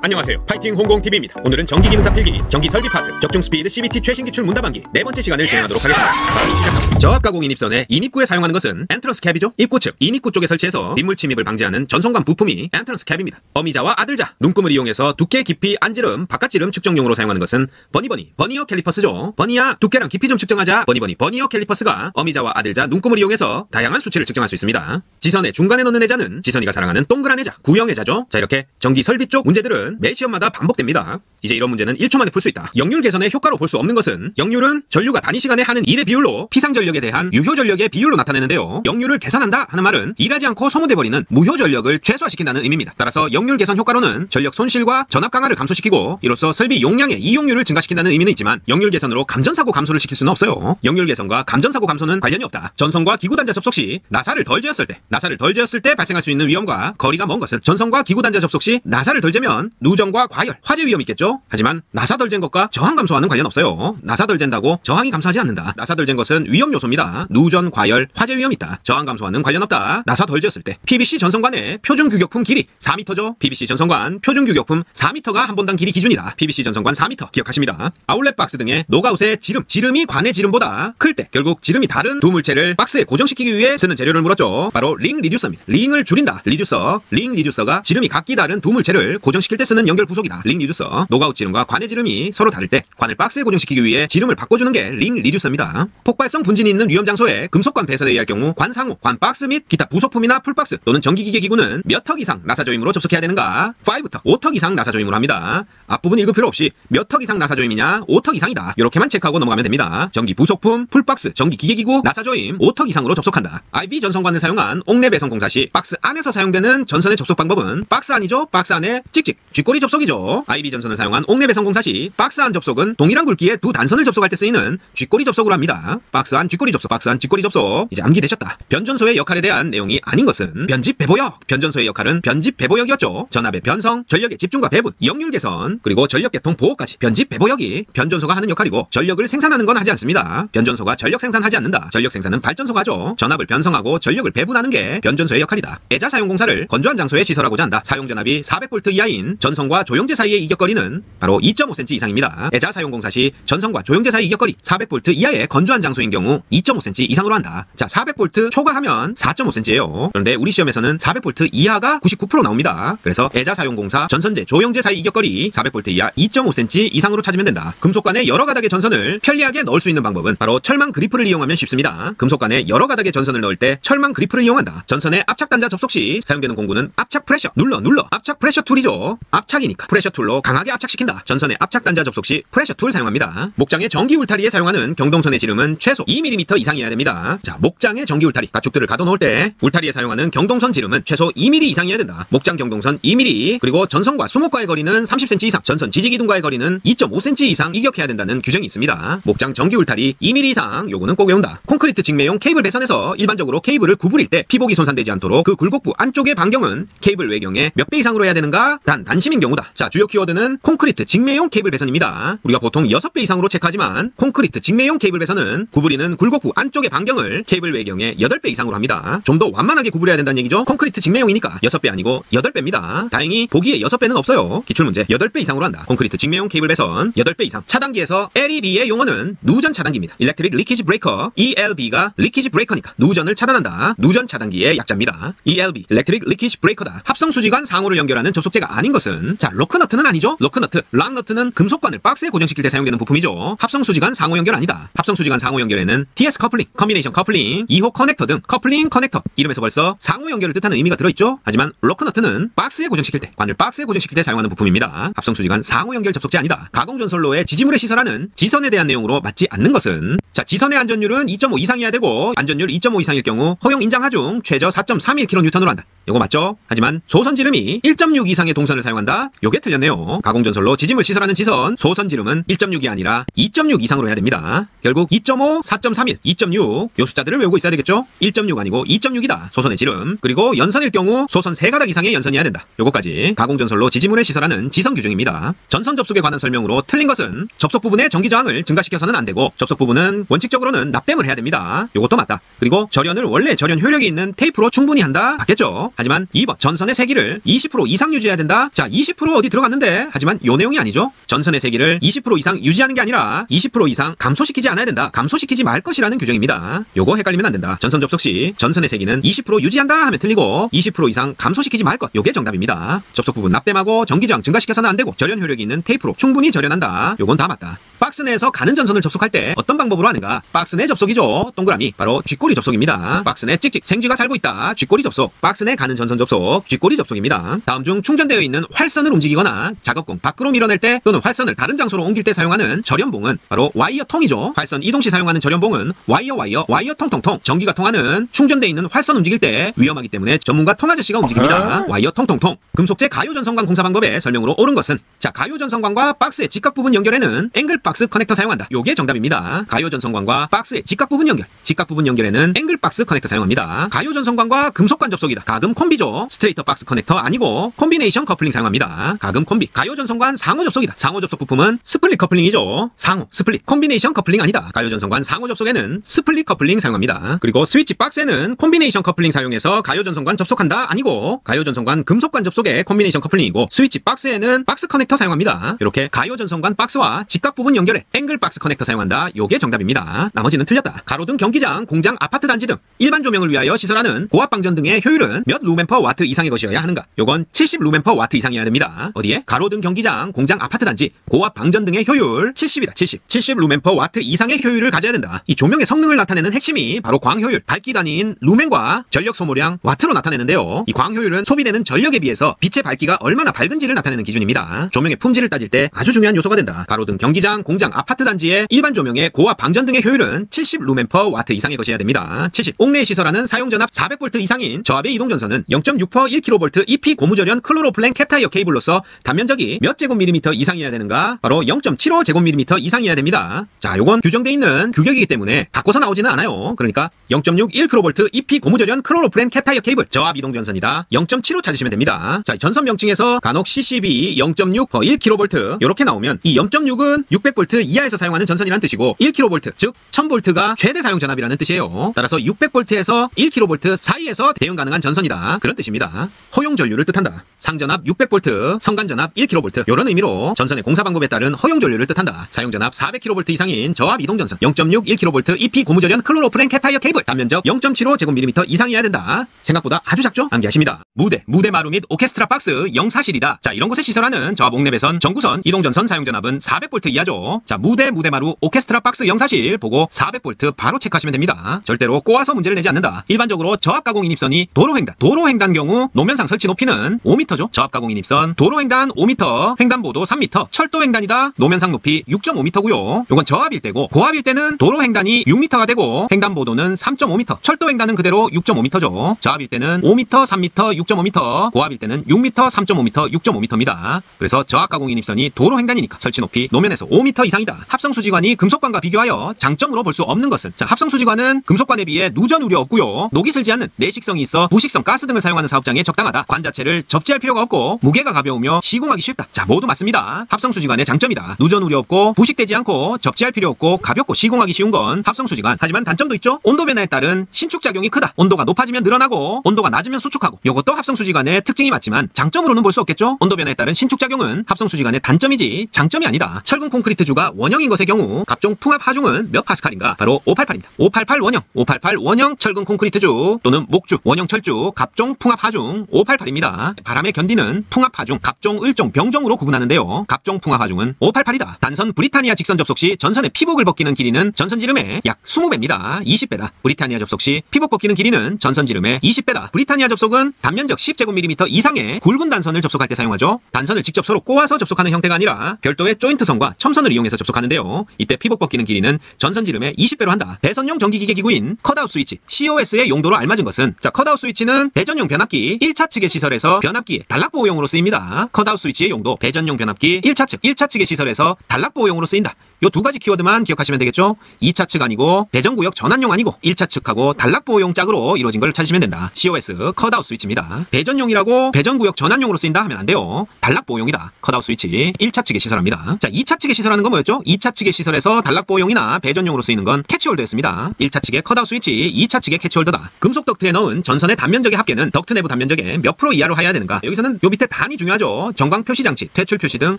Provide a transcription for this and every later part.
안녕하세요. 파이팅 홍공TV입니다. 오늘은 전기기능사 필기, 전기 설비 파트, 적중 스피드 CVT 최신 기출 문답안기 네 번째 시간을 진행하도록 하겠습니다. 바로 시작합니다. 저압가공 인입선의 인입구에 사용하는 것은 엔트런스 캡이죠. 입구 측, 인입구 쪽에 설치해서 빗물 침입을 방지하는 전선관 부품이 엔트런스 캡입니다. 어미자와 아들자, 눈금을 이용해서 두께, 깊이, 안지름, 바깥지름 측정용으로 사용하는 것은 버니어 캘리퍼스죠. 버니야, 두께랑 깊이 좀 측정하자. 버니어 캘리퍼스가 어미자와 아들자, 눈금을 이용해서 다양한 수치를 측정할 수 있습니다. 지선의 중간에 넣는 애자는 지선이가 사랑하는 동그란 애자, 구형 애자죠. 자, 이렇게 전기 설비 쪽 문제들은 매 시험마다 반복됩니다. 이제 이런 문제는 1초 만에 풀 수 있다. 역률 개선의 효과로 볼 수 없는 것은 역률은 전류가 단위 시간에 하는 일의 비율로 피상전력에 대한 유효전력의 비율로 나타내는데요. 역률을 계산한다 하는 말은 일하지 않고 소모돼버리는 무효전력을 최소화시킨다는 의미입니다. 따라서 역률 개선 효과로는 전력 손실과 전압 강화를 감소시키고 이로써 설비 용량의 이용률을 증가시킨다는 의미는 있지만 역률 개선으로 감전사고 감소를 시킬 수는 없어요. 역률 개선과 감전사고 감소는 관련이 없다. 전선과 기구단자 접속 시 나사를 덜 재었을 때 발생할 수 있는 위험과 거리가 먼 것은 전선과 기구단자 접속 시 나사를 덜 재면 누전과 과열, 화재 위험이 있겠죠? 하지만 나사 덜 잰 것과 저항 감소와는 관련 없어요. 나사 덜 잰다고 저항이 감소하지 않는다. 나사 덜 잰 것은 위험 요소입니다. 누전, 과열, 화재 위험이 있다. 저항 감소와는 관련 없다. 나사 덜 재었을 때 PVC 전선관의 표준 규격품 길이 4m죠. PVC 전선관 표준 규격품 4m가 한 본당 길이 기준이다. PVC 전선관 4m 기억하십니다. 아울렛 박스 등의 노가웃의 지름이 관의 지름보다 클 때 결국 지름이 다른 두 물체를 박스에 고정시키기 위해 쓰는 재료를 물었죠. 바로 링 리듀서입니다. 링을 줄인다. 링 리듀서가 지름이 각기 다른 두 물체를 고정시킬 때 쓰는 연결 부속이다. 링 리듀서. 노가웃 지름과 관의 지름이 서로 다를 때 관을 박스에 고정시키기 위해 지름을 바꿔주는 게 링 리듀서입니다. 폭발성 분진이 있는 위험 장소에 금속관 배선에 의할 경우 관 상호, 관 박스 및 기타 부속품이나 풀박스 또는 전기기계 기구는 몇 턱 이상 나사 조임으로 접속해야 되는가? 5턱, 5턱 이상 나사 조임으로 합니다. 앞부분 읽을 필요 없이 몇 턱 이상 나사 조임이냐? 5턱 이상이다. 이렇게만 체크하고 넘어가면 됩니다. 전기 부속품, 풀박스, 전기기계기구, 나사 조임 5턱 이상으로 접속한다. IV 전선관을 사용한 옥내 배선 공사 시 박스 안에서 사용되는 전선의 접속 방법은 박스 안이죠. 박스 안에 찍찍 쥐꼬리 접속이죠. IV 전선을 사용한 옥내 배선 공사 시 박스 안 접속은 동일한 굵기의 두 단선을 접속할 때 쓰이는 쥐꼬리 접속으로 합니다. 박스 안 쥐꼬리 접속, 박스 안 쥐꼬리 접속. 이제 암기되셨다. 변전소의 역할에 대한 내용이 아닌 것은 변집 배보역. 변전소의 역할은 변집 배보역이었죠. 전압의 변성, 전력의 집중과 배분, 역률 개선, 그리고 전력 개통 보호까지 변집 배보역이 변전소가 하는 역할이고 전력을 생산하는 건 하지 않습니다. 변전소가 전력 생산하지 않는다. 전력 생산은 발전소가 하죠. 전압을 변성하고 전력을 배분하는 게 변전소의 역할이다. 애자 사용 공사를 건조한 장소에 시설하고자 한다. 사용 전압이 400V 이하인 전선과 조영제 사이의 이격거리는 바로 2.5cm 이상입니다. 애자 사용 공사 시 전선과 조영제 사이 이격거리 400V 이하의 건조한 장소인 경우 2.5cm 이상으로 한다. 자, 400V 초과하면 4.5cm예요. 그런데 우리 시험에서는 400V 이하가 99% 나옵니다. 그래서 애자 사용 공사 전선제 조영제 사이 이격거리 400V 이하 2.5cm 이상으로 찾으면 된다. 금속관에 여러 가닥의 전선을 편리하게 넣을 수 있는 방법은 바로 철망 그리프를 이용하면 쉽습니다. 금속관에 여러 가닥의 전선을 넣을 때 철망 그리프를 이용한다. 전선의 압착 단자 접속 시 사용되는 공구는 압착 프레셔, 눌러 압착 프레셔 툴이죠. 압착이니까 프레셔 툴로 강하게 압착시킨다. 전선의 압착 단자 접속 시 프레셔 툴 사용합니다. 목장의 전기 울타리에 사용하는 경동선의 지름은 최소 2mm 이상이어야 됩니다. 자, 목장의 전기 울타리, 가축들을 가둬놓을 때 울타리에 사용하는 경동선 지름은 최소 2mm 이상이어야 된다. 목장 경동선 2mm, 그리고 전선과 수목과의 거리는 30cm 이상, 전선 지지기둥과의 거리는 2.5cm 이상 이격해야 된다는 규정이 있습니다. 목장 전기 울타리 2mm 이상, 요거는 꼭 외운다. 콘크리트 직매용 케이블 배선에서 일반적으로 케이블을 구부릴 때 피복이 손상되지 않도록 그 굴곡부 안쪽의 반경은 케이블 외경의 몇 배 이상으로 해야 되는가? 단심인 경우다. 자, 주요 키워드는 콘크리트 직매용 케이블 배선입니다. 우리가 보통 6배 이상으로 체크하지만 콘크리트 직매용 케이블 배선은 구부리는 굴곡부 안쪽의 반경을 케이블 외경의 8배 이상으로 합니다. 좀 더 완만하게 구부려야 된다는 얘기죠. 콘크리트 직매용이니까 6배 아니고 8배입니다. 다행히 보기에 6배는 없어요. 기출문제 8배 이상으로 한다. 콘크리트 직매용 케이블 배선 8배 이상. 차단기에서 LEB의 용어는 누전 차단기입니다. Electric Leakage Breaker. ELB가 리키지 브레이커니까 누전을 차단한다. 누전 차단기의 약자입니다. ELB, Electric Leakage Breaker다. 합성 수지관 상호를 연결하는 접속제가 아닌 것은, 자, 로크너트는 아니죠. 로크너트, 락너트는 금속관을 박스에 고정시킬 때 사용되는 부품이죠. 합성 수지관 상호 연결 아니다. 합성 수지관 상호 연결에는 TS 커플링, 커뮤니케이션 커플링, 2호 커넥터 등 커플링 커넥터, 이름에서 벌써 상호 연결을 뜻하는 의미가 들어있죠. 하지만 로크너트는 박스에 고정시킬 때, 관을 박스에 고정시킬 때 사용하는 부품입니다. 합성 수지관 상호 연결 접속제 아니다. 가공전선로에 지지물에 시설하는 지선에 대한 내용으로 맞지 않는 것은, 자, 지선의 안전율은 2.5 이상이어야 되고 안전율 2.5 이상일 경우 허용 인장 하중 최저 4.31kN로 한다. 요거 맞죠? 하지만 소선 지름이 1.6 이상의 동선을 사용한다? 요게 틀렸네요. 가공전선로 지짐을 시설하는 지선 소선 지름은 1.6이 아니라 2.6 이상으로 해야 됩니다. 결국 2.5, 4.31, 2.6 요 숫자들을 외우고 있어야 되겠죠? 1.6 아니고 2.6이다. 소선의 지름. 그리고 연선일 경우 소선 3가닥 이상의 연선이어야 된다. 요거까지 가공전선로 지지물에 시설하는 지선 규정입니다. 전선 접속에 관한 설명으로 틀린 것은 접속 부분의 전기 저항을 증가시켜서는 안 되고 접속 부분은 원칙적으로는 납땜을 해야 됩니다. 요것도 맞다. 그리고 절연을 원래 절연 효력이 있는 테이프로 충분히 한다. 맞겠죠? 하지만 2번 전선의 세기를 20% 이상 유지해야 된다. 자, 20% 어디 들어갔는데? 하지만 요 내용이 아니죠. 전선의 세기를 20% 이상 유지하는 게 아니라 20% 이상 감소시키지 않아야 된다. 감소시키지 말 것이라는 규정입니다. 요거 헷갈리면 안 된다. 전선 접속 시 전선의 세기는 20% 유지한다 하면 틀리고 20% 이상 감소시키지 말 것. 요게 정답입니다. 접속 부분 납땜하고 전기저항 증가시켜서는 안 되고 절연 효력이 있는 테이프로 충분히 절연한다. 요건 다 맞다. 박스 내에서 가는 전선을 접속할 때 어떤 방법으로 하는가? 박스 내 접속이죠. 동그라미 바로 쥐꼬리 접속입니다. 박스 내 찍찍 생쥐가 살고 있다. 쥐꼬리 접속. 박스 내 가는 전선 접속 쥐꼬리 접속입니다. 다음 중 충전되어 있는 활선을 움직이거나 작업공 밖으로 밀어낼 때 또는 활선을 다른 장소로 옮길 때 사용하는 절연봉은 바로 와이어 통이죠. 활선 이동 시 사용하는 절연봉은 와이어 통통통. 전기가 통하는 충전되어 있는 활선 움직일 때 위험하기 때문에 전문가 통아저씨가 움직입니다. 와이어 통통통. 금속재 가요전선관 공사 방법의 설명으로 옳은 것은 자 가요전선관과 박스의 직각 부분 연결에는 앵글 박스 커넥터 사용한다. 요게 정답입니다. 가요전선관과 박스의 직각 부분 연결. 직각 부분 연결에는 앵글 박스 커넥터 사용합니다. 가요전선관과 금속관 접속이다. 가금 콤비죠. 스트레이터 박스 커넥터 아니고 콤비네이션 커플링 사용합니다. 가금 콤비. 가요전선관 상호 접속이다. 상호 접속 부품은 스플릿 커플링이죠. 상호, 스플릿. 콤비네이션 커플링 아니다. 가요전선관 상호 접속에는 스플릿 커플링 사용합니다. 그리고 스위치 박스에는 콤비네이션 커플링 사용해서 가요전선관 접속한다. 아니고 가요전선관 금속관 접속에 콤비네이션 커플링이고 스위치 박스에는 박스 커넥터 사용합니다. 이렇게 가요전선관 박스와 직각 부분 연결에 앵글 박스 커넥터 사용한다. 요게 정답입니다. 나머지는 틀렸다. 가로등 경기장, 공장, 아파트 단지 등 일반 조명을 위하여 시설하는 고압 방전 등의 효율은 몇 루멘퍼 와트 이상의 것이어야 하는가? 요건 70 루멘퍼 와트 이상이어야 됩니다. 어디에? 가로등 경기장, 공장, 아파트 단지, 고압 방전 등의 효율 70이다. 70 루멘퍼 와트 이상의 효율을 가져야 된다. 이 조명의 성능을 나타내는 핵심이 바로 광효율, 밝기 단위인 루멘과 전력 소모량 와트로 나타내는데요. 이 광효율은 소비되는 전력에 비해서 빛의 밝기가 얼마나 밝은지를 나타내는 기준입니다. 조명의 품질을 따질 때 아주 중요한 요소가 된다. 가로등 경기장, 공장, 아파트 단지의 일반 조명의 고압 방전 등의 효율은 70 루멘퍼 와트 이상의 것이어야 됩니다. 70. 옥내에 시설하는 사용 전압 400V 이상인 저압의 이동 전선은 0.6% 1kV EP 고무절연 클로로플랜 캡타이어 케이블로서 단면적이 몇 제곱밀리미터 이상이어야 되는가? 바로 0.75 제곱밀리미터 이상이어야 됩니다. 자, 요건 규정돼 있는 규격이기 때문에 바꿔서 나오지는 않아요. 그러니까 0.6 1kV EP 고무절연 클로로플랜 캡타이어 케이블 저압 이동 전선이다. 0.75 찾으시면 됩니다. 자, 전선 명칭에서 간혹 CCB 0.6 1kV 이렇게 나오면 이 0.6은 600V 이하에서 사용하는 전선이라는 뜻이고 1kV 즉 1000V가 최대 사용 전압이라는 뜻이에요. 따라서 600V에서 1kV 사이에서 대응 가능한 전선이다. 그런 뜻입니다. 허용 전류를 뜻한다. 상전압 600V, 성간전압 1kV 이런 의미로 전선의 공사 방법에 따른 허용 전류를 뜻한다. 사용 전압 400kV 이상인 저압 이동 전선 0.6 1kV EP 고무절연 클로로플랜 캡타이어 케이블 단면적 0.75 제곱밀리미터 이상이어야 된다. 생각보다 아주 작죠? 암기하십니다. 무대 마루 및 오케스트라 박스 영사실이다. 자, 이런 곳에 시설하는 저압 옥내배선, 전구선, 이동전선 사용 전압은 400V 이하죠. 자, 무대마루 오케스트라 박스 영사실 보고 400V 바로 체크하시면 됩니다. 절대로 꼬아서 문제를 내지 않는다. 일반적으로 저압 가공 인입선이 도로횡단 경우 노면상 설치 높이는 5m죠. 저압 가공 인입선 도로횡단 5m, 횡단보도 3m, 철도횡단이다. 노면상 높이 6.5m고요. 요건 저압일 때고 고압일 때는 도로횡단이 6m가 되고 횡단보도는 3.5m, 철도횡단은 그대로 6.5m죠. 저압일 때는 5m, 3m, 6.5m, 고압일 때는 6m, 3.5m, 6.5m입니다. 그래서 저압 가공 인입선이 도로횡단이니까 설치 높이 노면에서 5m 이상이다. 합성수지관이 금속관과 비교하여 장점으로 볼 수 없는 것은 자, 합성수지관은 금속관에 비해 누전 우려 없고요. 녹이 슬지 않는 내식성이 있어 부식성 가스 등을 사용하는 사업장에 적당하다. 관 자체를 접지할 필요가 없고 무게가 가벼우며 시공하기 쉽다. 자, 모두 맞습니다. 합성수지관의 장점이다. 누전 우려 없고 부식되지 않고 접지할 필요 없고 가볍고 시공하기 쉬운 건 합성수지관. 하지만 단점도 있죠. 온도 변화에 따른 신축작용이 크다. 온도가 높아지면 늘어나고 온도가 낮으면 수축하고 이것도 합성수지관의 특징이 맞지만 장점으로는 볼 수 없겠죠. 온도 변화에 따른 신축작용은 합성수지관의 단점이지 장점이 아니다. 철근 콘크리트주가 원형인 것의 경우 갑종 풍압 하중은 몇 파스칼인가? 바로 588입니다. 588 원형, 588 원형 철근 콘크리트주 또는 목주, 원형 철주, 갑종 풍압 하중 588입니다. 바람에 견디는 풍압 하중, 갑종, 을종, 병종으로 구분하는데요. 갑종 풍압 하중은 588이다. 단선 브리타니아 직선 접속 시 전선의 피복을 벗기는 길이는 전선 지름의 약 20배입니다. 20배다. 브리타니아 접속 시 피복 벗기는 길이는 전선 지름의 20배다. 브리타니아 접속은 단면적 10제곱밀리미터 이상의 굵은 단선을 접속할 때 사용하죠. 단선을 직접 서로 꼬아서 접속하는 형태가 아니라 별도의 조인트선과 첨선을 이용해서 접속하는데요. 이때 피복 벗기는 길이는 전선 지름의 20배로 한다. 배선용 전기기계 기구인 컷아웃 스위치 COS의 용도로 알맞은 것은 자, 컷아웃 스위치는 배전용 변압기 1차 측의 시설에서 변압기의 단락보호용으로 쓰입니다. 컷아웃 스위치의 용도 배전용 변압기 1차 측의 시설에서 단락보호용으로 쓰인다. 요 두 가지 키워드만 기억하시면 되겠죠? 2차 측 아니고 배전구역 전환용 아니고 1차 측하고 단락보호용 짝으로 이루어진 걸 찾으시면 된다. COS 컷아웃 스위치입니다. 배전용이라고 배전구역 전환용으로 쓰인다 하면 안 돼요. 단락보호용이다. 컷아웃 스위치 1차 측의 시설합니다. 자, 2차 측의 시설하는 건 뭐였죠? 2차 측의 시설에서 단락보호용이나 배전용으로 쓰이는 건 캐치홀더였습니다. 1차 측의 컷아웃 스위치, 2차 측의 캐치홀더다. 금속 덕트에 넣은 전선의 단면적의 합계는 덕트 내부 단면적의 몇 프로 이하로 해야 되는가? 여기서는 요 밑에 단이 중요하죠. 정광 표시 장치, 퇴출 표시 등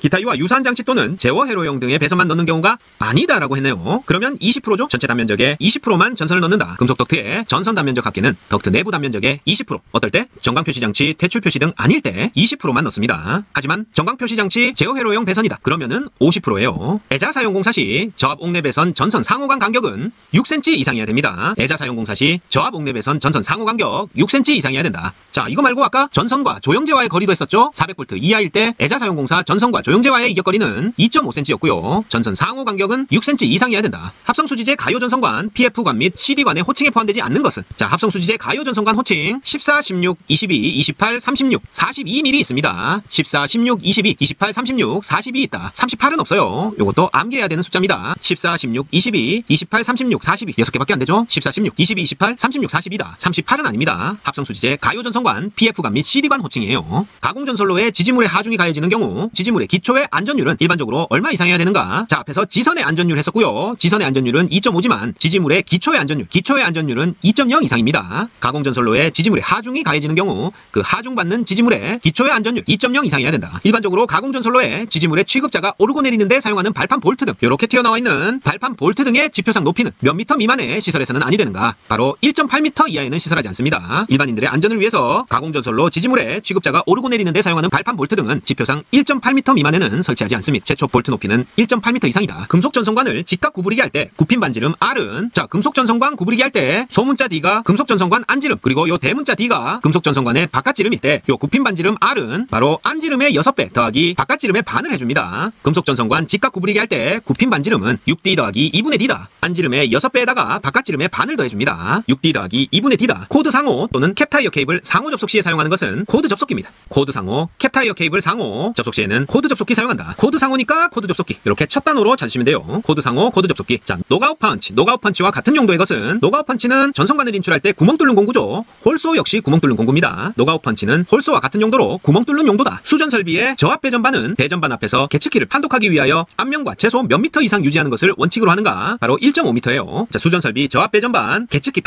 기타 이와 유사한 장치 또는 제어 회로용 등의 배선만 넣는 경우가 아니다라고 했네요. 그러면 20%죠? 전체 단면적의 20%만 전선을 넣는다. 금속 덕트의 전선 단면적 합계는 덕트 내부 단면적의 20%. 어떨 때? 정광 표시 장치, 퇴출 표시 등 아닐 때 20%만 넣습니다. 하지만 정광 표시 장치, 제어 회로용 배선이다. 그러면은 50%예요. 애자 사용 공사 시 저압 옥내 배선 전선 상호간 간격은 6cm 이상이어야 됩니다. 애자 사용 공사 시 저압 옥내 배선 전선 상호 간격 6cm 이상이어야 된다. 자, 이거 말고 아까 전선과 조영제와의 거리도 했었죠? 400V 이하일 때 애자 사용 공사 전선과 조영제와의 이격거리는 2.5cm였고요. 전선 상호 간격은 6cm 이상이어야 된다. 합성수지제 가요전선관, PF관 및 CD관의 호칭에 포함되지 않는 것은 자, 합성수지제 가요전선관 호칭 14, 16, 22, 28, 36, 42mm 있습니다. 14, 16, 22, 28, 36, 42 있다. 38은 없어요. 요것도 암기해야 되는 숫자입니다. 14, 16, 22, 28, 36, 42 6개밖에 안 되죠? 14, 16, 22, 28, 36, 42다. 38은 아닙니다. 합성수지제 가요전선관, PF관 및 CD관 호칭이에요. 가공전선로에 지지물의 하중이 가해지는 경우 지지물의 기초의 안전율은 일반적으로 얼마 이상이어야 되는가? 자, 앞에서 지선의 안전율 했었고요. 지선의 안전율은 2.5지만 지지물의 기초의 안전율은 2.0 이상입니다. 가공전선로에 지지물의 하중이 가해지는 경우 그 하중받는 지지물의 기초의 안전율 2.0 이상이어야 된다. 일반적으로 가공전선로에 지지물의 취급자가 오르고 내리는데 사용하는 발판 볼트 등 이렇게 튀어나와 있는 발판 볼트 등의 지표상 높이는 몇 미터 미만의 시설에서는 아니 되는가? 바로 1.8m 이하에는 시설하지 않습니다. 일반인들의 안전을 위해서 가공전선로 지지물의 취급자가 오르고 내리는데 사용하는 발판 볼트 등은 지표상 1.8m 미만에는 설치하지 않습니다. 최초 볼트 높이는 1.8m 이상이다. 금속전선관을 직각 구부리기 할 때 굽힌 반지름 R은 자, 금속전선관 구부리기 할 때 소문자 D가 금속전선관 안지름 그리고 요 대문자 D가 금속전선관의 바깥지름일 때 요 굽힌 반지름 R은 바로 안지름의 6배 더하기 바깥지름의 반을 해줍니다. 금속전선관 직각 구부리기 할 때 굽힌 반지름은 6D 더하기 2분의 D다. 안지름의 6배에다가 바깥지름의 반을 더해줍니다. 6D 더하기 2분의 D다. 코드 상호 또는 캡타이어 케이블 상호 접속 시에 사용하는 것은 코드 접속기입니다. 코드 상호, 캡타이어 케이블 상호 접속 시에는 코드 접속기 사용한다. 코드 상호니까 코드 접속기 이렇게 첫 단어로 찾으시면 돼요. 코드 상호, 코드 접속기. 자, 노가웃 펀치, 노가웃 펀치와 같은 용도의 것은 노가웃 펀치는 전선관을 인출할 때 구멍 뚫는 공구죠. 홀소 역시 구멍 뚫는 공구입니다. 노가웃 펀치는 홀소와 같은 용도로 구멍 뚫는 용도다. 수전 설비의 저압 배전반은 배전반 앞에서 계측기를 판독하기 위하여 앞면과 최소 몇 미터 이상 유지하는 것을 원칙으로 하는가? 바로 1.5m예요. 자, 수전 설비 저압 배전반 계측기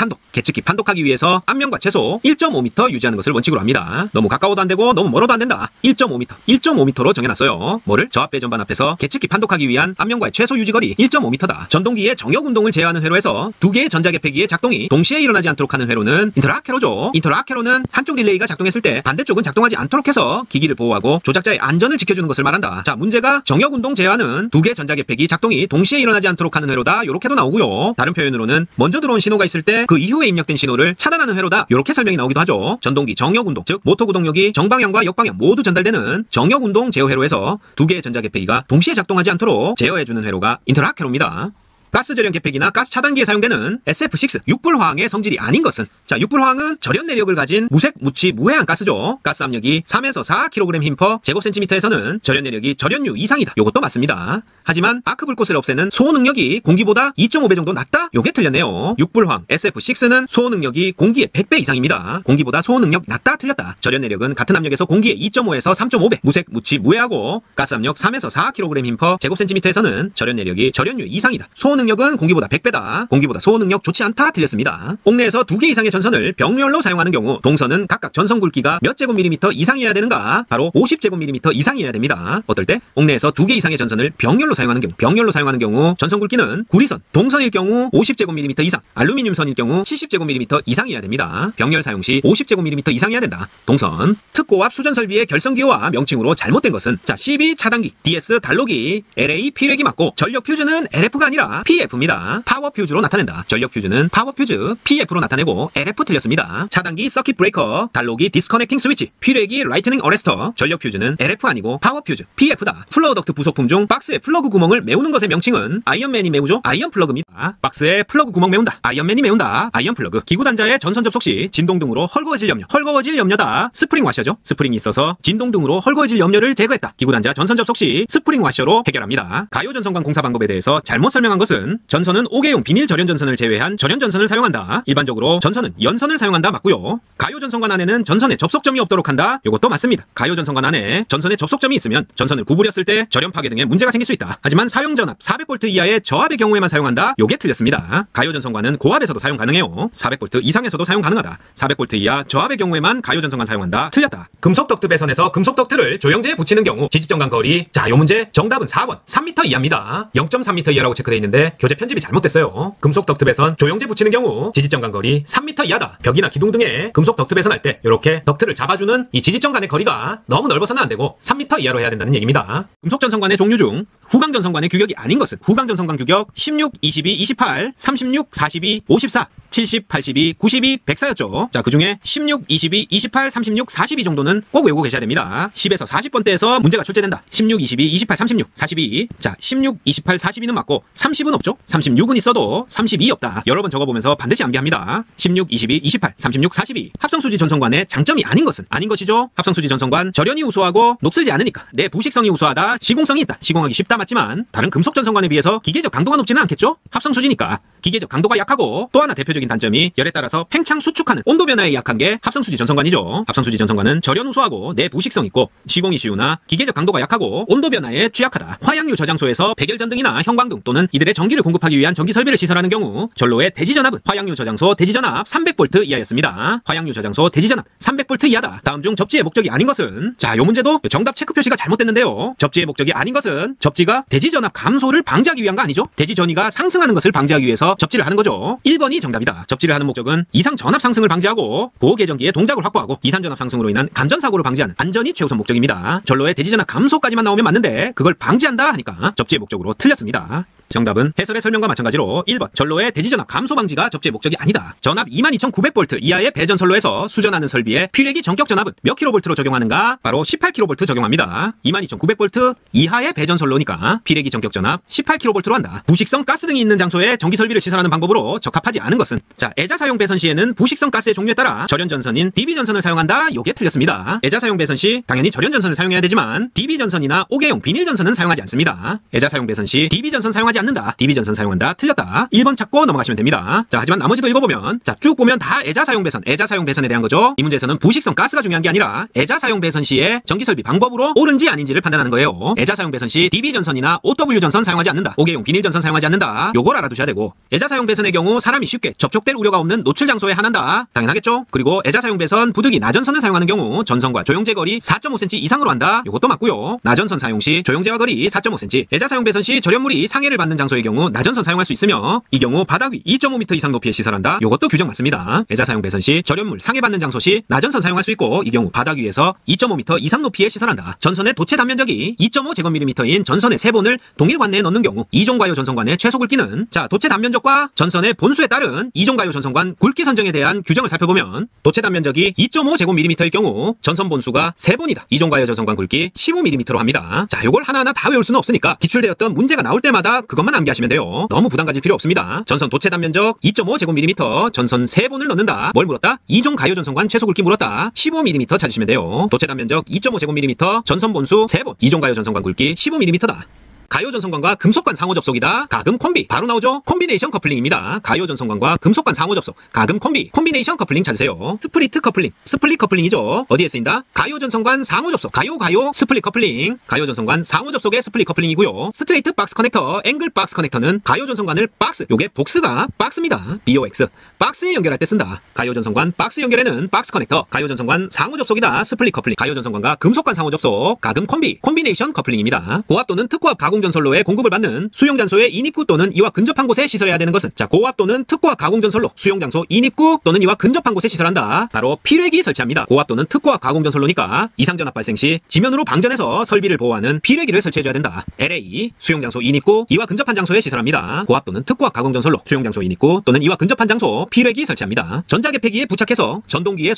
판독하기 위해서 앞면과 최소 1.5m 유지하는 것을 원칙으로 합니다. 너무 가까워도 안 되고 너무 멀어도 안 된다. 1.5m로 정해놨어요. 뭐를? 저압 배전반 앞에서 계측기 판독하기 위한 앞면과의 최소 유지거리 1.5m다. 전동기의 정역 운동을 제어하는 회로에서 두 개의 전자개폐기의 작동이 동시에 일어나지 않도록 하는 회로는 인터락회로죠. 인터락회로는 한쪽 릴레이가 작동했을 때 반대쪽은 작동하지 않도록 해서 기기를 보호하고 조작자의 안전을 지켜주는 것을 말한다. 자, 문제가 정역 운동 제어하는 두 개의 전자개폐기 작동이 동시에 일어나지 않도록 하는 회로다. 요렇게도 나오고요. 다른 표현으로는 먼저 들어온 신호가 있을 때 그 이후에 입력된 신호를 차단하는 회로다. 요렇게 설명이 나오기도 하죠. 전동기 정역 운동, 즉 모터 구동력이 정방향과 역방향 모두 전달되는 정역 운동 제어 회로에서 두 개의 전자개폐기가 동시에 작동하지 않도록 제어해주는 회로가 인터락 회로입니다. 가스 절연 개폐기나 가스 차단기에 사용되는 SF6 육불화학의 성질이 아닌 것은 자, 육불화학은 절연 내력을 가진 무색, 무취, 무해한 가스죠. 가스 압력이 3에서 4kg 힘/per 제곱센티미터에서는 절연 내력이 절연류 이상이다. 요것도 맞습니다. 하지만 아크 불꽃을 없애는 소호 능력이 공기보다 2.5배 정도 낮다? 요게 틀렸네요. 육불화학 SF6는 소호 능력이 공기의 100배 이상입니다. 공기보다 소호 능력 낮다? 틀렸다. 절연 내력은 같은 압력에서 공기의 2.5에서 3.5배 무색, 무취, 무해하고 가스 압력 3에서 4kg 힘/per 제곱센티미터에서는 절연 내력이 절연류 이상이다. 소호 능력은 공기보다 100배다. 공기보다 소호 능력 좋지 않다. 틀렸습니다. 옥내에서 2개 이상의 전선을 병렬로 사용하는 경우 동선은 각각 전선 굵기가 몇 제곱밀리미터 이상이어야 되는가? 바로 50제곱밀리미터 이상이어야 됩니다. 어떨 때? 옥내에서 2개 이상의 전선을 병렬로 사용하는 경우 전선 굵기는 구리선, 동선일 경우 50제곱밀리미터 이상, 알루미늄선일 경우 70제곱밀리미터 이상이어야 됩니다. 병렬 사용 시 50제곱밀리미터 이상이어야 된다. 동선, 특고압 수전 설비의 결성기호와 명칭으로 잘못된 것은 자, CB 차단기, DS 단로기, LA 피뢰기 맞고 전력 퓨즈는 LF가 아니라 PF입니다. 파워 퓨즈로 나타낸다. 전력 퓨즈는 파워 퓨즈, PF로 나타내고 LF 틀렸습니다. 차단기 서킷 브레이커, 단로기 디스커넥팅 스위치, 피뢰기 라이트닝 어레스터. 전력 퓨즈는 LF 아니고 파워 퓨즈, PF다. 플러그 덕트 부속품 중 박스에 플러그 구멍을 메우는 것의 명칭은 아이언맨이 메우죠. 아이언 플러그입니다. 박스에 플러그 구멍 메운다. 아이언맨이 메운다. 아이언 플러그. 기구 단자의 전선 접속 시 진동 등으로 헐거워질 염려. 헐거워질 염려다. 스프링 와셔죠. 스프링이 있어서 진동 등으로 헐거워질 염려를 제거했다. 기구 단자 전선 접속 시 스프링 와셔로 해결합니다. 가요 전선관 공사 방법에 대해서 잘못 설명한 것은 전선은 5개용 비닐 절연 전선을 제외한 절연 전선을 사용한다. 일반적으로 전선은 연선을 사용한다. 맞고요. 가요 전선관 안에는 전선에 접속점이 없도록 한다. 이것도 맞습니다. 가요 전선관 안에 전선에 접속점이 있으면 전선을 구부렸을 때 절연 파괴 등의 문제가 생길 수 있다. 하지만 사용 전압 400V 이하의 저압의 경우에만 사용한다. 요게 틀렸습니다. 가요 전선관은 고압에서도 사용 가능해요. 400V 이상에서도 사용 가능하다. 400V 이하 저압의 경우에만 가요 전선관 사용한다. 틀렸다. 금속 덕트 배선에서 금속 덕트를 조영제에 붙이는 경우 지지정관 거리. 자, 요 문제 정답은 4번 3m 이하입니다. 0.3m 이하라고 체크되어 있는데 교재 편집이 잘못됐어요. 금속 덕트 배선 조영제 붙이는 경우 지지정관 거리 3m 이하다. 벽이나 기둥 등에 금속 덕트 배선할 때 이렇게 덕트를 잡아주는 이 지지정 간의 거리가 너무 넓어서는 안 되고 3m 이하로 해야 된다는 얘기입니다. 금속 전선관의 종류 중 후강 전선관의 규격이 아닌 것은 후강 전선관 규격 16, 22, 28, 36, 42, 54, 70, 82, 92, 104였죠. 자, 그 중에 16, 22, 28, 36, 42 정도는 꼭 외우고 계셔야 됩니다. 10에서 40번대에서 문제가 출제된다. 16, 22, 28, 36, 42. 자, 16, 28, 42는 맞고 30은 없죠. 36은 있어도 32 없다. 여러 번 적어보면서 반드시 암기합니다. 16, 22, 28, 36, 42. 합성수지 전선관의 장점이 아닌 것은 아닌 것이죠. 합성수지 전선관 절연이 우수하고 녹슬지 않으니까 내 부식성이 우수하다. 시공성이 있다. 시공하기 쉽다 맞지만 다른 금속 전선관에 비해서 기계적 강도가 높지는 않겠죠. 합성수지니까 기계적 강도가 약하고 또 하나 대표적인 단점이 열에 따라서 팽창 수축하는 온도 변화에 약한 게 합성수지 전선관이죠. 합성수지 전선관은 절연 우수하고 내부식성 있고 시공이 쉬우나 기계적 강도가 약하고 온도 변화에 취약하다. 화약류 저장소에서 백열전 등이나 형광등 또는 이들의 전기를 공급하기 위한 전기 설비를 시설하는 경우 전로의 대지전압은 화약류 저장소 대지전압 300V 이하였습니다. 화약류 저장소 대지전압 300V 이하다. 다음 중 접지의 목적이 아닌 것은 자, 요 문제도 정답 체크 표시가 잘못됐는데요. 접지의 목적이 아닌 것은 접지가 대지전압 감소를 방지하기 위한 거 아니죠? 대지 전위가 상승하는 것을 방지하기 위해서 접지를 하는 거죠. 1번이 정답이다. 접지를 하는 목적은 이상 전압 상승을 방지하고 보호계전기의 동작을 확보하고 이산 전압 상승으로 인한 감전 사고를 방지하는 안전이 최우선 목적입니다. 전로의 대지 전압 감소까지만 나오면 맞는데 그걸 방지한다 하니까 접지의 목적으로 틀렸습니다. 정답은 해설의 설명과 마찬가지로 1번 전로의 대지전압 감소 방지가 접지의 목적이 아니다. 전압 22,900V 이하의 배전선로에서 수전하는 설비의 피뢰기 전격 전압은 몇 kV로 적용하는가? 바로 18kV 적용합니다. 22,900V 이하의 배전선로니까 피뢰기 전격 전압 18kV로 한다. 부식성 가스 등이 있는 장소에 전기 설비를 시설하는 방법으로 적합하지 않은 것은 자, 애자 사용 배선 시에는 부식성 가스의 종류에 따라 절연 전선인 DB 전선을 사용한다. 요게 틀렸습니다. 애자 사용 배선 시 당연히 절연 전선을 사용해야 되지만 DB 전선이나 5개용 비닐 전선은 사용하지 않습니다. 애자 사용 배선 시 DB 전선 사용하지 않는다. DB 전선 사용한다. 틀렸다. 1번 찾고 넘어가시면 됩니다. 자, 하지만 나머지도 읽어보면 자, 쭉 보면 다 애자 사용 배선, 애자 사용 배선에 대한 거죠. 이 문제에서는 부식성 가스가 중요한 게 아니라 애자 사용 배선 시에 전기 설비 방법으로 옳은지 아닌지를 판단하는 거예요. 애자 사용 배선 시 DB 전선이나 OW 전선 사용하지 않는다. 5개용 비닐 전선 사용하지 않는다. 요걸 알아두셔야 되고 애자 사용 배선의 경우 사람이 쉽게 접촉될 우려가 없는 노출 장소에 한한다. 당연하겠죠. 그리고 애자 사용 배선 부득이 나전선을 사용하는 경우 전선과 조영제 거리 4.5cm 이상으로 한다. 요것도 맞고요. 나전선 사용 시 조영제와 거리 4.5cm. 애자 사용 배선 시 절연물이 상해를 받는 장소의 경우 나전선 사용할 수 있으며 이 경우 바닥 위 2.5m 이상 높이에 시설한다. 요것도 규정 맞습니다. 애자 사용 배선 시 절연물 상해받는 장소 시 나전선 사용할 수 있고 이 경우 바닥 위에서 2.5m 이상 높이에 시설한다. 전선의 도체 단면적이 2.5제곱밀리미터인 전선의 세 본을 동일 관내에 넣는 경우 이종가요 전선관의 최소 굵기는 자, 도체 단면적과 전선의 본수에 따른 이종가요 전선관 굵기 선정에 대한 규정을 살펴보면 도체 단면적이 2.5제곱밀리미터일 경우 전선 본수가 3본이다. 이종가요 전선관 굵기 15mm로 합니다. 자, 요걸 하나하나 다 외울 수는 없으니까 기출되었던 문제가 나올 때마다 그것만 암기하시면 돼요. 너무 부담 가질 필요 없습니다. 전선 도체 단면적 2.5제곱밀리미터 전선 3본을 넣는다. 뭘 물었다? 이종 가요 전선관 최소 굵기 물었다. 15mm 찾으시면 돼요. 도체 단면적 2.5제곱밀리미터 전선 본수 3본 이종 가요 전선관 굵기 15mm다. 가요 전선관과 금속관 상호 접속이다. 가금 콤비 바로 나오죠. 콤비네이션 커플링입니다. 가요 전선관과 금속관 상호 접속 가금 콤비 콤비네이션 커플링 찾으세요. 스프리트 커플링 스플릿 커플링이죠. 어디에 쓰인다? 가요 전선관 상호 접속 가요 스플릿 커플링 가요 전선관 상호 접속의 스플릿 커플링이고요. 스트레이트 박스 커넥터 앵글 박스 커넥터는 가요 전선관을 박스 요게 복스가 박스입니다. BOX 박스에 연결할 때 쓴다. 가요 전선관 박스 연결에는 박스 커넥터 가요 전선관 상호 접속이다. 스플릿 커플링 가요 전선관과 금속관 상호 접속 가금 콤비 콤비네이션 커플링입니다. 고압 또는 특고압 가공 가공전선로에 공급을 받는 수용장소의 인입구 또는 이와 근접한 곳에 시설해야 되는 것은 고압 또는 특고압 가공전선로 수용장소 인입구 또는 이와 근접한 곳에 시설한다. 바로 필회기 설치합니다. 고압 또는 특고압 가공전선로니까 이상전압 발생 시 지면으로 방전해서 설비를 보호하는 필회기를 설치해줘야 된다. LA 수용장소 인입구 이와 근접한 장소에 시설합니다. 고압 또는 특고압 가공전선로 수용장소 인입구 또는 이와 근접한 장소 필회기 설치합니다. 전자개폐기에 부착해서 전동기의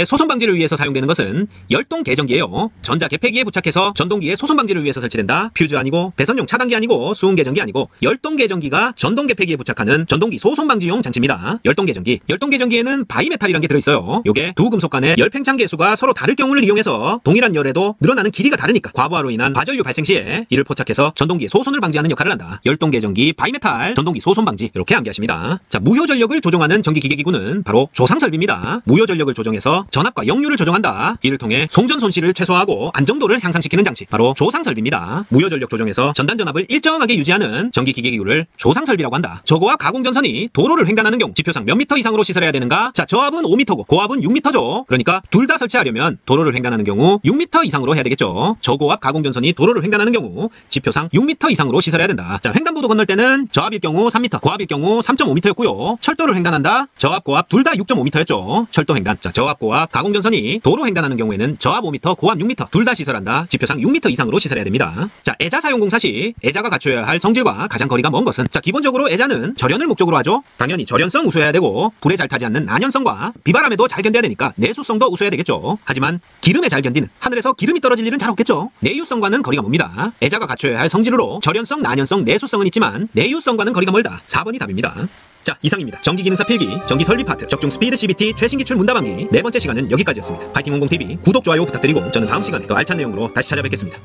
소손방지를 위해서 사용되는 것은 열동 개전기예요. 전자개폐기에 부착해서 전동기의 소손방지를 위해서 설치된다. 퓨즈 아니고 배선용 차단기 아니고 수응 개전기 아니고 열동 개전기가 전동 개폐기에 부착하는 전동기 소손방지용 장치입니다. 열동 개전기에는 바이메탈이라는 게 들어있어요. 요게 두 금속 간의 열 팽창 계수가 서로 다를 경우를 이용해서 동일한 열에도 늘어나는 길이가 다르니까 과부하로 인한 과전류 발생 시에 이를 포착해서 전동기의 소손을 방지하는 역할을 한다. 열동 개전기 바이메탈 전동기 소손 방지 이렇게 암기하십니다. 자, 무효 전력을 조정하는 전기 기계기구는 바로 조상설비입니다. 무효 전력을 조정해서 전압과 역류를 조정한다. 이를 통해 송전 손실을 최소화하고 안정도를 향상시키는 장치 바로 조상설비입니다. 무효 전력 조정에서 전단 전압을 일정하게 유지하는 전기 기계기구를 조상설비라고 한다. 저고압 가공전선이 도로를 횡단하는 경우 지표상 몇 미터 이상으로 시설해야 되는가? 자, 저압은 5m고 고압은 6m죠. 그러니까 둘 다 설치하려면 도로를 횡단하는 경우 6m 이상으로 해야 되겠죠. 저고압 가공전선이 도로를 횡단하는 경우 지표상 6m 이상으로 시설해야 된다. 자, 횡단보도 건널 때는 저압일 경우 3m, 고압일 경우 3.5m였고요. 철도를 횡단한다. 저압, 고압 둘 다 6.5m였죠. 철도 횡단. 자, 저압, 고압 가공전선이 도로 횡단하는 경우에는 저압 5m, 고압 6m 둘 다 시설한다. 지표상 6m 이상으로 시설해야 됩니다. 자, 애자 사용 공사 시 애자가 갖춰야 할 성질과 가장 거리가 먼 것은 자, 기본적으로 애자는 절연을 목적으로 하죠. 당연히 절연성 우수해야 되고 불에 잘 타지 않는 난연성과 비바람에도 잘 견뎌야 되니까 내수성도 우수해야 되겠죠. 하지만 기름에 잘 견디는 하늘에서 기름이 떨어질 일은 잘 없겠죠. 내유성과는 거리가 멉니다. 애자가 갖춰야 할 성질로 절연성, 난연성, 내수성은 있지만 내유성과는 거리가 멀다. 4번이 답입니다. 자, 이상입니다. 전기기능사 필기, 전기 설비 파트, 적중 스피드 CBT 최신 기출 문답암기 네 번째 시간은 여기까지였습니다. 파이팅 홍공TV 구독, 좋아요 부탁드리고 저는 다음 시간에 더 알찬 내용으로 다시 찾아뵙겠습니다.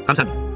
감사합니다.